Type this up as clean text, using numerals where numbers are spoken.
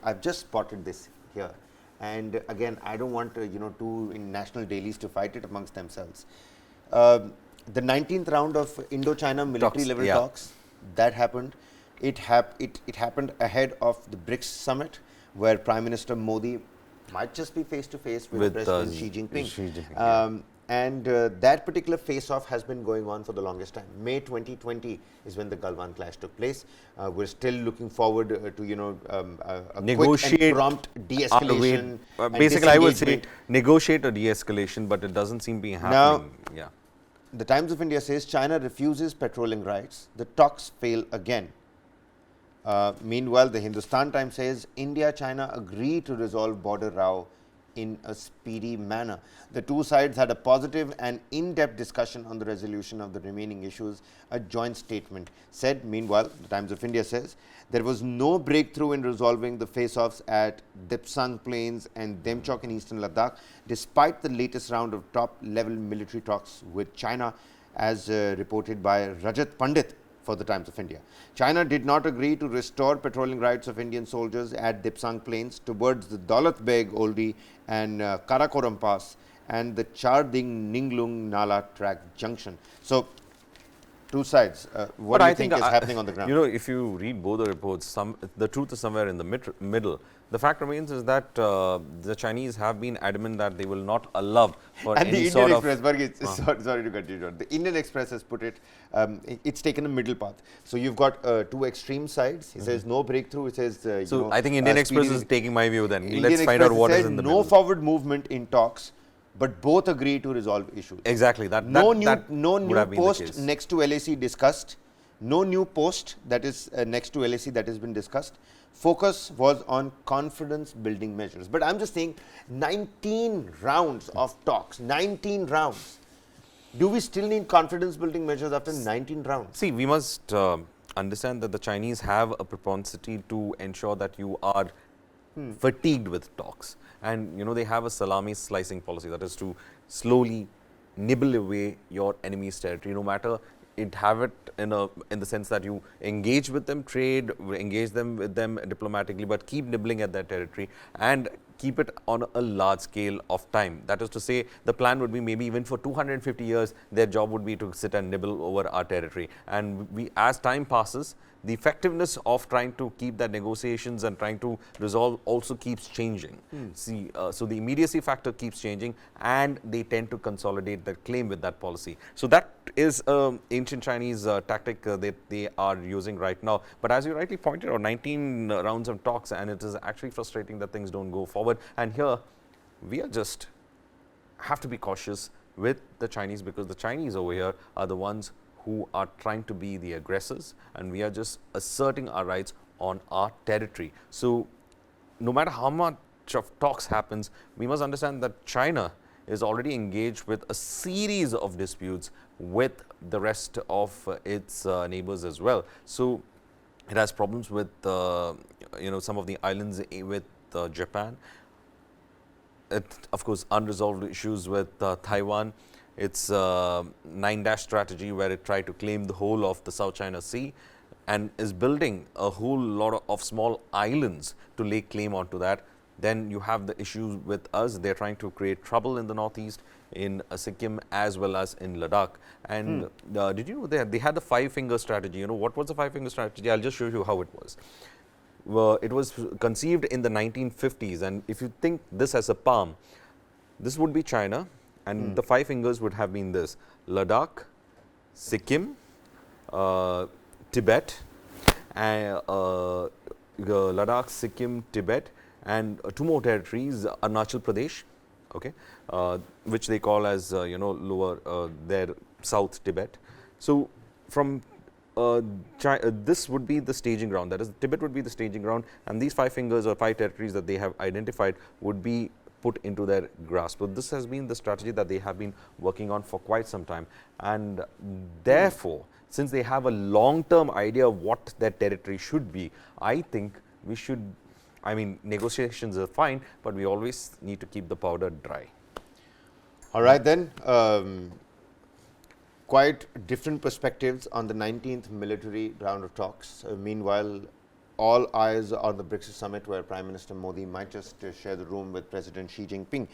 I've just spotted this here, and again, I don't want two in national dailies to fight it amongst themselves. The 19th round of Indo-China military level talks that happened. It happened ahead of the BRICS summit, where Prime Minister Modi might just be face to face with President Xi Jinping. And that particular face-off has been going on for the longest time. May 2020 is when the Galwan clash took place. We're still looking forward to a quick and prompt de-escalation. Basically, I would say negotiate a de-escalation, but it doesn't seem to be happening. Now, the Times of India says China refuses patrolling rights. The talks fail again. Meanwhile, the Hindustan Times says India-China agree to resolve border row in a speedy manner. The two sides had a positive and in-depth discussion on the resolution of the remaining issues, a joint statement said. Meanwhile, the Times of India says there was no breakthrough in resolving the face-offs at Depsang Plains and Demchok in eastern Ladakh, despite the latest round of top-level military talks with China, as reported by Rajat Pandit for the Times of India. China did not agree to restore patrolling rights of Indian soldiers at Depsang Plains towards the Daulat Beg Oldi and Karakoram Pass and the Charding Ninglung Nala track junction. So, two sides. What do you think is happening on the ground? If you read both the reports, the truth is somewhere in the middle. The fact remains is that the Chinese have been adamant that they will not allow for and any the sort Indian Express, sorry to cut you short. The Indian Express has put it, it's taken a middle path. So you've got two extreme sides. He says no breakthrough. It says, so I think Indian Express is taking my view then. Indian Let's find out what is in the middle. No forward movement in talks, but both agree to resolve issues. Exactly. No new post next to LAC discussed. No new post that is next to LAC that has been discussed. Focus was on confidence building measures. But I'm just saying 19 rounds of talks, 19 rounds. Do we still need confidence building measures after 19 rounds? See, we must understand that the Chinese have a propensity to ensure that you are fatigued with talks. And they have a salami slicing policy, that is to slowly nibble away your enemy's territory, no matter have it in the sense that you engage with them, trade, engage them with them diplomatically, but keep nibbling at their territory and keep it on a large scale of time. That is to say, the plan would be maybe even for 250 years, their job would be to sit and nibble over our territory. And as time passes, the effectiveness of trying to keep that negotiations and trying to resolve also keeps changing. See, so the immediacy factor keeps changing, and they tend to consolidate their claim with that policy. So that is ancient Chinese tactic that they are using right now. But as you rightly pointed out, 19 rounds of talks, and it is actually frustrating that things don't go forward. And here, we are just have to be cautious with the Chinese, because the Chinese over here are the ones who are trying to be the aggressors, and we are just asserting our rights on our territory. So, no matter how much of talks happens, we must understand that China is already engaged with a series of disputes with the rest of its neighbors as well. So, it has problems with some of the islands with Japan. Of course, unresolved issues with Taiwan. Its 9- strategy, where it tried to claim the whole of the South China Sea and is building a whole lot of small islands to lay claim onto that. Then you have the issues with us. They're trying to create trouble in the northeast, in Sikkim as well as in Ladakh. And did you know they had the 5-finger strategy? What was the 5-finger strategy? I'll just show you how it was. It was conceived in the 1950s, and if you think this as a palm, this would be China. And the 5 fingers would have been this: Ladakh, Sikkim, Tibet, Ladakh, Sikkim, Tibet, and 2 more territories, Arunachal Pradesh, okay, which they call as lower their South Tibet. So from this would be the staging ground. That is, Tibet would be the staging ground, and these 5 fingers or 5 territories that they have identified would be put into their grasp. So this has been the strategy that they have been working on for quite some time, and therefore, since they have a long-term idea of what their territory should be, I think we should, negotiations are fine, but we always need to keep the powder dry. All right then, quite different perspectives on the 19th military round of talks. Meanwhile, all eyes on the BRICS summit, where Prime Minister Modi might just share the room with President Xi Jinping.